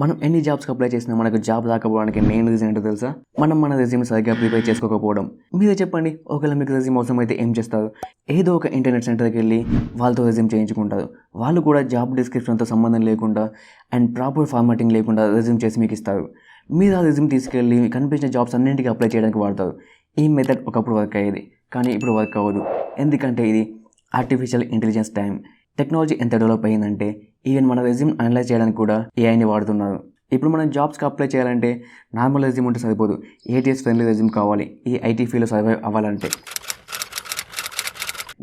మనం ఎన్ని జాబ్స్కి అప్లై చేసినా మనకు జాబ్ రాకపోవడానికి మెయిన్ రీజన్ ఏంటో తెలుసా? మనం మన రెజ్యూమ్ సరిగ్గా ప్రిపేర్ చేసుకోకపోవడం. మీరే చెప్పండి, ఒకవేళ మీకు రెజ్యూమ్ అవసరం అయితే ఏం చేస్తారు? ఏదో ఒక ఇంటర్నెట్ సెంటర్కి వెళ్ళి వాళ్ళతో రెజ్యూమ్ చేయించుకుంటారు. వాళ్ళు కూడా జాబ్ డిస్క్రిప్షన్తో సంబంధం లేకుండా అండ్ ప్రాపర్ ఫార్మాటింగ్ లేకుండా రెజ్యూమ్ చేసి మీకు ఇస్తారు. మీరు ఆ రెజ్యూమ్ తీసుకెళ్ళి కనిపించిన జాబ్స్ అన్నింటికి అప్లై చేయడానికి వాడతారు. ఈ మెథడ్ ఒకప్పుడు వర్క్ అయ్యేది, కానీ ఇప్పుడు వర్క్ అవ్వదు. ఎందుకంటే ఇది ఆర్టిఫిషియల్ ఇంటెలిజెన్స్ టైం. టెక్నాలజీ ఎంత డెవలప్ అయ్యిందంటే ఈవెన్ మన రెజ్యూమ్ అనలైజ్ చేయడానికి కూడా ఏఐని వాడుతున్నారు. ఇప్పుడు మనం జాబ్స్కి అప్లై చేయాలంటే నార్మల్ రెజ్యూమ్ ఉంటే సరిపోదు, ATS-Friendly రెజ్యూమ్ కావాలి ఈ ఐటీ ఫీల్డ్లో సర్వైవ్ అవ్వాలంటే.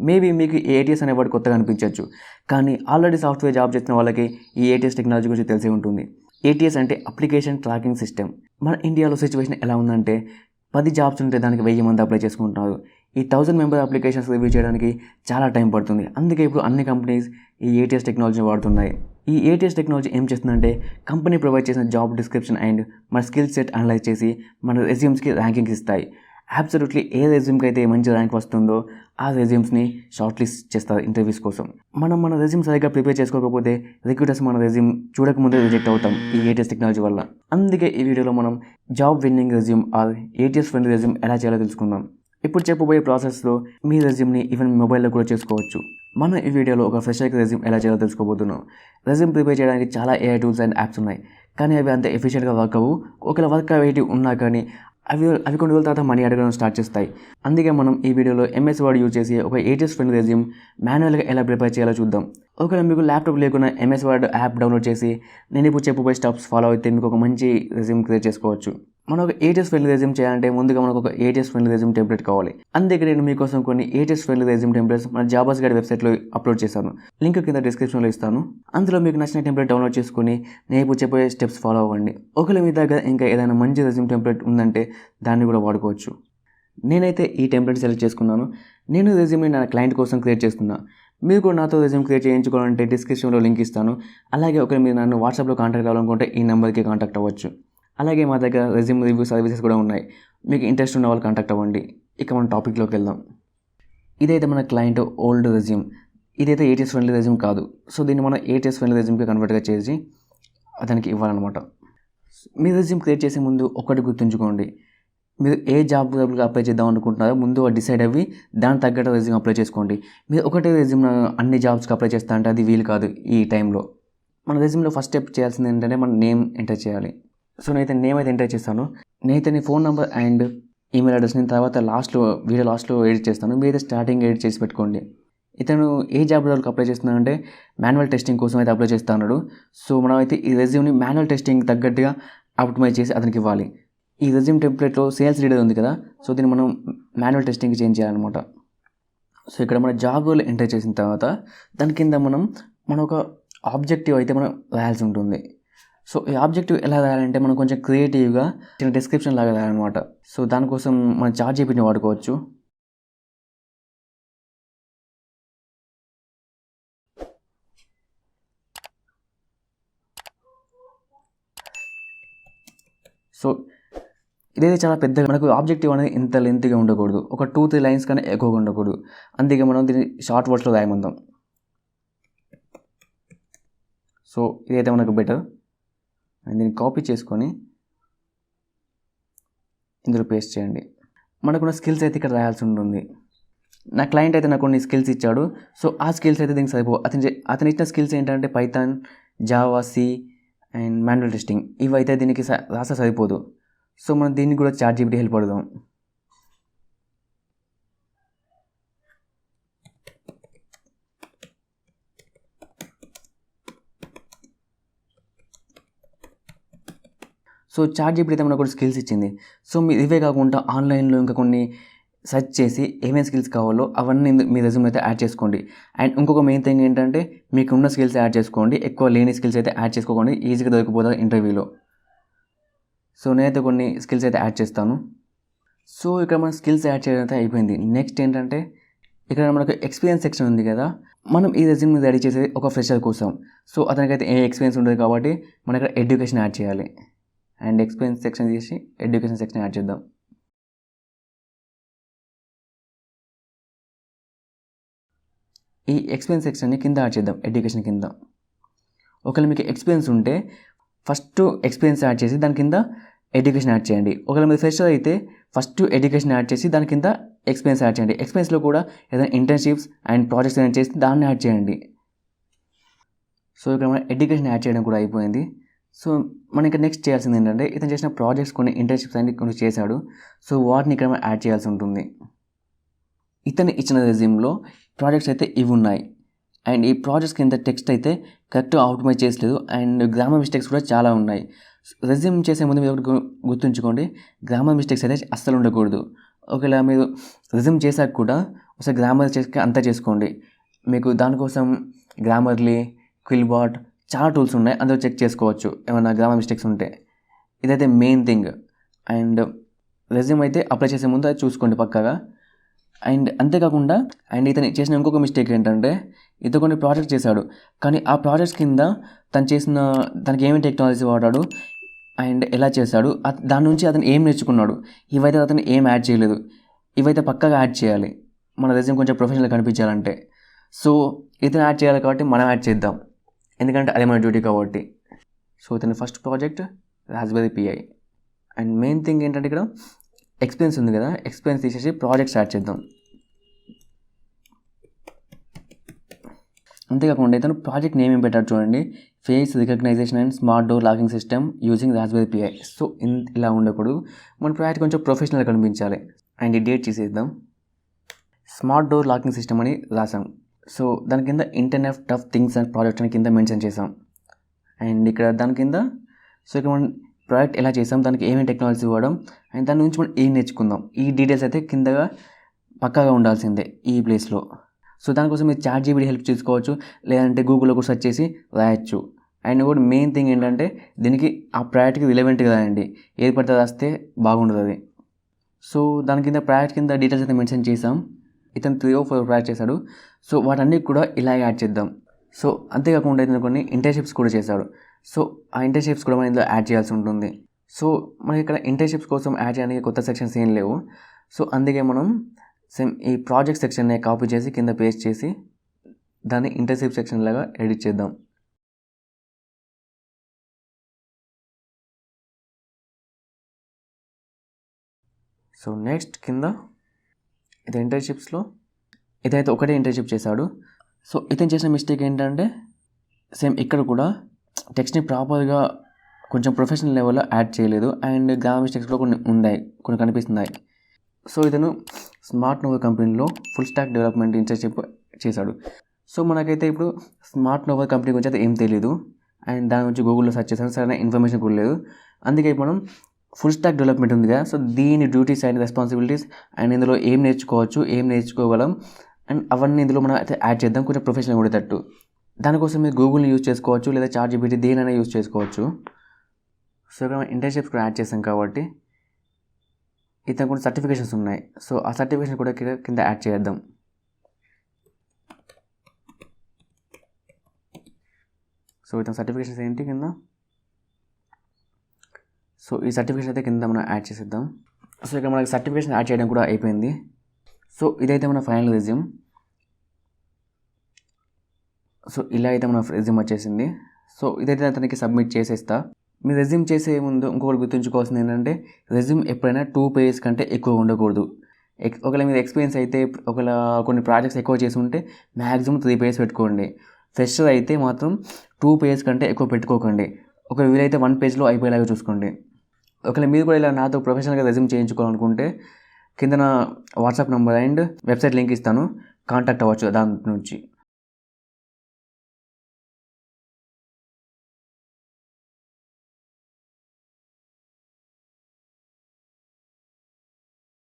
మేబీ మీకు ఈ ATS అనే వర్డ్ కొత్తగా అనిపించవచ్చు, కానీ ఆల్రెడీ సాఫ్ట్వేర్ జాబ్ చేసిన వాళ్ళకి ఈ ATS టెక్నాలజీ గురించి తెలిసే ఉంటుంది. ATS అంటే అప్లికేషన్ ట్రాకింగ్ సిస్టమ్. మన ఇండియాలో సిచ్యువేషన్ ఎలా ఉందంటే 10 జాబ్స్ ఉంటే దానికి 1000 మంది అప్లై చేసుకుంటున్నారు. ఈ 1000 మెంబర్ అప్లికేషన్స్ రివ్యూ చేయడానికి చాలా టైం పడుతుంది. అందుకే ఇప్పుడు అన్ని కంపెనీస్ ఈ ATS టెక్నాలజీని వాడుతున్నాయి. ఈ ATS టెక్నాలజీ ఏం చేస్తుందంటే కంపెనీ ప్రొవైడ్ చేసిన జాబ్ డిస్క్రిప్షన్ అండ్ మన స్కిల్ సెట్ అనలైజ్ చేసి మన రెజ్యూమ్స్కి ర్యాంకింగ్స్ ఇస్తాయి. అబ్సల్యూట్లీ ఏ రెజ్యూమ్కి అయితే మంచి ర్యాంక్ వస్తుందో ఆ రెజ్యూమ్స్ని షార్ట్ లిస్ట్ చేస్తారు ఇంటర్వ్యూస్ కోసం. మనం మన రెజ్యూమ్ సరిగ్గా ప్రిపేర్ చేసుకోకపోతే రిక్రూటర్స్ మన రెజ్యూమ్ చూడకముందే రిజెక్ట్ అవుతాం ఈ ATS టెక్నాలజీ వల్ల. అందుకే ఈ వీడియోలో మనం job winning resume or ATS-Friendly resume ఎలా చేయాలో తెలుసుకుందాం. ఇప్పుడు చెప్పబోయే ప్రాసెస్లో మీ రెజ్యూమ్ని ఈవెన్ మొబైల్లో కూడా చేసుకోవచ్చు. మనం ఈ వీడియోలో ఒక ఫ్రెషర్కి రెజ్యూమ్ ఎలా చేయాలో తెలుసుకోబోతున్నాం. రెజ్యూమ్ ప్రిపేర్ చేయడానికి చాలా AI టూల్స్ అండ్ యాప్స్ ఉన్నాయి, కానీ అవి అంత ఎఫిషియెంట్గా వర్క్ అవ్వు. ఒకవేళ వర్క్ అయ్యేటి ఉన్నా కానీ అవి కొన్ని రోజుల తర్వాత మనీ అడగడం స్టార్ట్ చేస్తాయి. అందుకే మనం ఈ వీడియోలో MS వర్డ్ యూజ్ చేసి ఒక ATS-Friendly రెజ్యూమ్ మాన్యువల్గా ఎలా ప్రిపేర్ చేయాలో చూద్దాం. ఒకవేళ మీకు ల్యాప్టాప్ లేకుండా MS వర్డ్ యాప్ డౌన్లోడ్ చేసి నేను ఇప్పుడు చెప్పబోయే స్టెప్స్ ఫాలో అయితే మీకు ఒక మంచి రెజ్యూమ్ క్రియేట్ చేసుకోవచ్చు. మనం ఒక ATS-Friendly రెజ్యూమ్ చేయాలంటే ముందుగా మనకు ఒక ATS-Friendly రెజ్యూమ్ టెంప్లెట్ కావాలి. అందుకే నేను మీకోసం కొన్ని ATS-Friendly రెజ్యూమ్ టెంప్లెట్స్ మన జాబర్స్ గైడ్ వెబ్సైట్లో అప్లోడ్ చేశాను. లింక్ కింద డిస్క్రిప్షన్లో ఇస్తాను. అందులో మీకు నచ్చిన టెంప్లెట్ డౌన్లోడ్ చేసుకుని నేను ఇప్పుడు చెప్పే స్టెప్స్ ఫాలో అవ్వండి. ఒకవేళ మీ దగ్గర ఇంకా ఏదైనా మంచి రెజ్యూమ్ టెంప్లెట్ ఉందంటే దాన్ని కూడా వాడుకోవచ్చు. నేనైతే ఈ టెంప్లెట్ సెలెక్ట్ చేసుకున్నాను. నేను రెజ్యూమ్ని నా క్లయింట్ కోసం క్రియేట్ చేస్తున్నా. మీరు కూడా నాతో రెజ్యూమ్ క్రియేట్ చేయించుకోవాలంటే డిస్క్రిప్షన్లో లింక్ ఇస్తాను. అలాగే ఒకవేళ మీరు నన్ను వాట్సాప్లో కాంటాక్ట్ అవ్వాలనుకుంటే ఈ నెంబర్కి కాంటాక్ట్ అవ్వచ్చు. అలాగే మా దగ్గర రెజ్యూమ్ రివ్యూ సర్వీసెస్ కూడా ఉన్నాయి. మీకు ఇంట్రెస్ట్ ఉన్న వాళ్ళు కాంటాక్ట్ అవ్వండి. ఇక మన టాపిక్లోకి వెళ్దాం. ఇదైతే మన క్లయింట్ ఓల్డ్ రెజ్యూమ్. ఇదైతే ATS-Friendly రెజ్యూమ్ కాదు. సో దీన్ని మనం ATS-Friendly రెజ్యూమ్కి కన్వర్ట్గా చేసి అతనికి ఇవ్వాలన్నమాట. మీ రెజ్యూమ్ క్రియేట్ చేసే ముందు ఒకటి గుర్తుంచుకోండి, మీరు ఏ జాబ్కి అప్లై చేద్దాం అనుకుంటున్నారో ముందు డిసైడ్ అవ్వి దానికి తగ్గట్టు రెజ్యూమ్ అప్లై చేసుకోండి. మీరు ఒకటే రెజ్యూమ్ అన్ని జాబ్స్కి అప్లై చేస్తా అంటే అది వీలు కాదు. ఈ టైంలో మన రెజ్యూమ్లో ఫస్ట్ స్టెప్ చేయాల్సింది ఏంటంటే మన నేమ్ ఎంటర్ చేయాలి. సో నేనైతే నేమ్ అయితే ఎంటర్ చేస్తాను. నేనైతే నీ phone number and email address నేను తర్వాత వీడియో లాస్ట్లో ఎడిట్ చేస్తాను. మీరైతే స్టార్టింగ్ ఎడిట్ చేసి పెట్టుకోండి. ఇతను ఏ జాబ్ రోల్కి అప్లై చేస్తున్నాడంటే మాన్యువల్ టెస్టింగ్ కోసం అయితే అప్లై చేస్తున్నాడు. సో మనం అయితే ఈ రెజ్యూమ్ని మాన్యువల్ టెస్టింగ్ తగ్గట్టుగా ఆప్టిమైజ్ చేసి అతనికి ఇవ్వాలి. ఈ రెజ్యూమ్ టెంప్లెట్లో సేల్స్ లీడర్ ఉంది కదా, సో దీన్ని మనం మాన్యువల్ టెస్టింగ్కి చేంజ్ చేయాలన్నమాట. సో ఇక్కడ మన జాబ్ రోల్ ఎంటర్ చేసిన తర్వాత దాని కింద మన ఒక ఆబ్జెక్టివ్ అయితే మనం రాయాల్సి ఉంటుంది. సో ఈ ఆబ్జెక్టివ్ ఎలా రాయాలంటే మనం కొంచెం క్రియేటివ్గా చిన్న డిస్క్రిప్షన్ లాగా రాయాలన్నమాట. సో దానికోసం మనం ChatGPTని వాడుకోవచ్చు. సో ఇదైతే చాలా పెద్దగా మనకు ఆబ్జెక్టివ్ అనేది ఇంత లెంత్గా ఉండకూడదు, ఒక 2-3 లైన్స్ కన్నా ఎక్కువగా ఉండకూడదు. అందుకే మనం దీన్ని షార్ట్ వర్డ్స్లో రాయమందాం. సో ఇదైతే మనకు బెటర్. దీన్ని కాపీ చేసుకొని ఇందులో పేస్ట్ చేయండి. మనకున్న స్కిల్స్ అయితే ఇక్కడ రాయాల్సి ఉంటుంది. నా క్లయింట్ అయితే నాకు కొన్ని స్కిల్స్ ఇచ్చాడు. సో ఆ స్కిల్స్ అయితే దీనికి సరిపో. అతను ఇచ్చిన స్కిల్స్ ఏంటంటే Python, Java, C and manual testing. ఇవి అయితే దీనికి రాసా సరిపోదు. సో మనం దీనికి కూడా ChatGPT హెల్ప్ పడదాం. సో ChatGPT అయితే మనకు కూడా స్కిల్స్ ఇచ్చింది. సో మీరు ఇవే కాకుండా ఆన్లైన్లో ఇంకా కొన్ని సెర్చ్ చేసి ఏమేమి స్కిల్స్ కావాలో అవన్నీ మీ రెజ్యూమ్ అయితే యాడ్ చేసుకోండి. అండ్ ఇంకొక మెయిన్ థింగ్ ఏంటంటే మీకు ఉన్న స్కిల్స్ యాడ్ చేసుకోండి. ఎక్కువ లేని స్కిల్స్ అయితే యాడ్ చేసుకోకండి, ఈజీగా దొరికిపోతారు ఇంటర్వ్యూలో. సో నేనైతే కొన్ని స్కిల్స్ అయితే యాడ్ చేస్తాను. సో ఇక్కడ మన స్కిల్స్ యాడ్ చేయడం అయితే అయిపోయింది. నెక్స్ట్ ఏంటంటే ఇక్కడ మనకు ఎక్స్పీరియన్స్ సెక్షన్ ఉంది కదా, మనం ఈ రెజ్యూమ్ రెడీ చేసేది ఒక ఫ్రెషర్ కోసం. సో అతనికైతే ఏ ఎక్స్పీరియన్స్ ఉండదు కాబట్టి మనం ఇక్కడ ఎడ్యుకేషన్ యాడ్ చేయాలి. అండ్ ఎక్స్పీరియన్స్ సెక్షన్ తీసి ఎడ్యుకేషన్ సెక్షన్ యాడ్ చేద్దాం. ఈ ఎక్స్పీరియన్స్ సెక్షన్ని కింద యాడ్ చేద్దాం, ఎడ్యుకేషన్ కింద. ఒకవేళ మీకు ఎక్స్పీరియన్స్ ఉంటే ఫస్ట్ ఎక్స్పీరియన్స్ యాడ్ చేసి దాని కింద ఎడ్యుకేషన్ యాడ్ చేయండి. ఒకవేళ మీరు ఫ్రెషర్ అయితే ఫస్ట్ ఎడ్యుకేషన్ యాడ్ చేసి దాని కింద ఎక్స్పీరియన్స్ యాడ్ చేయండి. ఎక్స్పీరియన్స్లో కూడా ఏదైనా ఇంటర్న్షిప్స్ అండ్ ప్రాజెక్ట్స్ ఏదైనా చేసి దాన్ని యాడ్ చేయండి. సో ఇక్కడ మన ఎడ్యుకేషన్ యాడ్ చేయడం కూడా అయిపోయింది. సో మనం ఇక్కడ నెక్స్ట్ చేయాల్సింది ఏంటంటే ఇతను చేసిన ప్రాజెక్ట్స్ కొన్ని ఇంటర్న్షిప్స్ అన్ని కొన్ని చేశాడు. సో వాటిని ఇక్కడ మనం యాడ్ చేయాల్సి ఉంటుంది. ఇతను ఇచ్చిన రెజ్యూమ్లో ప్రాజెక్ట్స్ అయితే ఇవి ఉన్నాయి. అండ్ ఈ ప్రాజెక్ట్స్ కింద టెక్స్ట్ అయితే కరెక్ట్గా ఆప్టిమైజ్ చేసలేదు అండ్ గ్రామర్ మిస్టేక్స్ కూడా చాలా ఉన్నాయి. రెజ్యూమ్ చేసే ముందు మీరు ఒకటి గుర్తుంచుకోండి, గ్రామర్ మిస్టేక్స్ అయితే అస్సలు ఉండకూడదు. ఒకవేళ మీరు రెజ్యూమ్ చేశాక కూడా ఒకసారి గ్రామర్ చెక్ అంతా చేసుకోండి. మీకు దానికోసం గ్రామర్లీ, క్విల్బాట్ చాలా టూల్స్ ఉన్నాయి, అందులో చెక్ చేసుకోవచ్చు ఏమైనా గ్రామర్ మిస్టేక్స్ ఉంటే. ఇదైతే మెయిన్ థింగ్. అండ్ రెజ్యూమ్ అయితే అప్లై చేసే ముందు అది చూసుకోండి పక్కాగా. అండ్ అంతేకాకుండా ఇతను చేసిన ఇంకొక మిస్టేక్ ఏంటంటే ఇతను కొన్ని ప్రాజెక్ట్స్ చేశాడు, కానీ ఆ ప్రాజెక్ట్స్ కింద తనకి ఏమేమి టెక్నాలజీ వాడాడు అండ్ ఎలా చేశాడు, దాని నుంచి అతను ఏం నేర్చుకున్నాడు, ఇవైతే అతను ఏం యాడ్ చేయలేదు. ఇవైతే పక్కాగా యాడ్ చేయాలి మన రెజ్యూమ్ కొంచెం ప్రొఫెషనల్ కనిపించాలంటే. సో ఇతను యాడ్ చేయాలి కాబట్టి మనం యాడ్ చేద్దాం, ఎందుకంటే అదే మన డ్యూటీ కాబట్టి. సో ఇతని first project raspberry pi. And main thing ఏంటంటే ఇక్కడ ఎక్స్పీరియన్స్ ఉంది కదా, ఎక్స్పీరియన్స్ తీసేసి ప్రాజెక్ట్స్ యాడ్ చేద్దాం. అంతేకాకుండా ఇతను ప్రాజెక్ట్ నేమ్ ఏం పెట్టాడు చూడండి, face recognition and smart door locking system using raspberry pi. So ఇలా ఉండకూడదు, మన ప్రాజెక్ట్ కొంచెం ప్రొఫెషనల్ కనిపించాలి. అండ్ ఈ డేట్ చేసేద్దాం. స్మార్ట్ డోర్ లాకింగ్ సిస్టమ్ అని రాసాం. సో దాని కింద internet of things and project అని కింద మెన్షన్ చేసాం. అండ్ ఇక్కడ దాని కింద ఇక్కడ మనం ప్రాజెక్ట్ ఎలా చేసాం, దానికి ఏమేమి టెక్నాలజీ ఇవ్వడం అండ్ దాని నుంచి మనం ఏం నేర్చుకుందాం, ఈ డీటెయిల్స్ అయితే కిందగా పక్కాగా ఉండాల్సిందే ఈ ప్లేస్లో. సో దానికోసం మీరు ChatGPT హెల్ప్ తీసుకోవచ్చు, లేదంటే గూగుల్లో కూడా సెర్చ్ చేసి రాయొచ్చు. అండ్ కూడా మెయిన్ థింగ్ ఏంటంటే దీనికి ఆ ప్రాజెక్ట్కి రిలవెంట్గా రాయండి, ఏది పడితే రాస్తే బాగుండదు అది. సో దాని కింద ప్రాజెక్ట్ కింద డీటెయిల్స్ అయితే మెన్షన్ చేసాం. ఇతను 3 or 4 ప్రాజెక్ట్ చేశాడు. సో వాటన్నీ కూడా ఇలాగే యాడ్ చేద్దాం. సో అంతేకాకుండా ఇతను కొన్ని ఇంటర్న్షిప్స్ కూడా చేశాడు. సో ఆ ఇంటర్న్షిప్స్ కూడా మనం ఇందులో యాడ్ చేయాల్సి ఉంటుంది. సో మనకి ఇక్కడ ఇంటర్న్షిప్స్ కోసం యాడ్ చేయడానికి కొత్త సెక్షన్స్ ఏం లేవు. సో అందుకే మనం సేమ్ ఈ ప్రాజెక్ట్ సెక్షన్ని కాపీ చేసి కింద పేస్ట్ చేసి దాన్ని ఇంటర్న్షిప్ సెక్షన్ లాగా ఎడిట్ చేద్దాం. సో నెక్స్ట్ కింద ఇది ఇంటర్న్షిప్స్లో ఇదైతే ఒకటే ఇంటర్న్షిప్ చేశాడు. సో ఇతను చేసిన మిస్టేక్ ఏంటంటే సేమ్ ఇక్కడ కూడా టెక్స్ట్ని ప్రాపర్గా కొంచెం ప్రొఫెషనల్ లెవెల్లో యాడ్ చేయలేదు అండ్ గ్రామర్ మిస్టేక్స్ కూడా కొన్ని కనిపిస్తున్నాయి. సో ఇతను స్మార్ట్ నోవా కంపెనీలో ఫుల్ స్టాక్ డెవలప్మెంట్ ఇంటర్న్షిప్ చేశాడు. సో మనకైతే ఇప్పుడు స్మార్ట్ నోవా కంపెనీ గురించి అయితే ఏం తెలియదు అండ్ దాని గురించి గూగుల్లో సెర్చ్ చేసాను, సరైన ఇన్ఫర్మేషన్ కూడా లేదు. అందుకే మనం ఫుల్ స్టాక్ డెవలప్మెంట్ ఉంది కదా, సో దీని డ్యూటీస్ అండ్ రెస్పాన్సిబిలిటీస్ అండ్ ఇందులో ఏం నేర్చుకోవచ్చు, ఏం నేర్చుకోగలం అండ్ అవన్నీ ఇందులో మనం అయితే యాడ్ చేద్దాం కొంచెం ప్రొఫెషనల్ ఉండేటట్టు. దానికోసం మీరు గూగుల్ని యూజ్ చేసుకోవచ్చు, లేదా ChatGPT దేనైనా యూజ్ చేసుకోవచ్చు. సో ఇక్కడ మనం ఇంటర్న్షిప్స్ కూడా యాడ్ చేసాం కాబట్టి ఇతను కూడా సర్టిఫికేషన్స్ ఉన్నాయి. సో ఆ సర్టిఫికేషన్ కూడా కింద యాడ్ చేద్దాం. సో ఇతని సర్టిఫికేషన్స్ ఏంటి కింద, సో ఈ సర్టిఫికేషన్ అయితే కింద మనం యాడ్ చేసేద్దాం. సో ఇక్కడ మనకి సర్టిఫికేషన్ యాడ్ చేయడం కూడా అయిపోయింది. సో ఇదైతే మన ఫైనల్ రెజ్యూమ్. సో ఇలా అయితే మన రెజ్యూమ్ వచ్చేసింది. సో ఇదైతే అతనికి సబ్మిట్ చేసేస్తా. మీరు రెజ్యూమ్ చేసే ముందు ఇంకొకటి గుర్తుంచుకోవాల్సింది ఏంటంటే రెజ్యూమ్ ఎప్పుడైనా 2 pages కంటే ఎక్కువ ఉండకూడదు. ఒకవేళ మీరు ఎక్స్పీరియన్స్ అయితే ఒకవేళ కొన్ని ప్రాజెక్ట్స్ ఎక్కువ చేసి ఉంటే మ్యాక్సిమం 3 pages పెట్టుకోండి. ఫ్రెషర్ అయితే మాత్రం 2 pages కంటే ఎక్కువ పెట్టుకోకండి. ఒకవేళ వీలైతే 1 pageలో అయిపోయేలాగా చూసుకోండి. ఒకవేళ మీరు కూడా ఇలా నాతో ప్రొఫెషనల్గా రెజ్యూమ్ చేయించుకోవాలనుకుంటే కింద నా WhatsApp number and website link ఇస్తాను, కాంటాక్ట్ అవ్వచ్చు దాని నుంచి.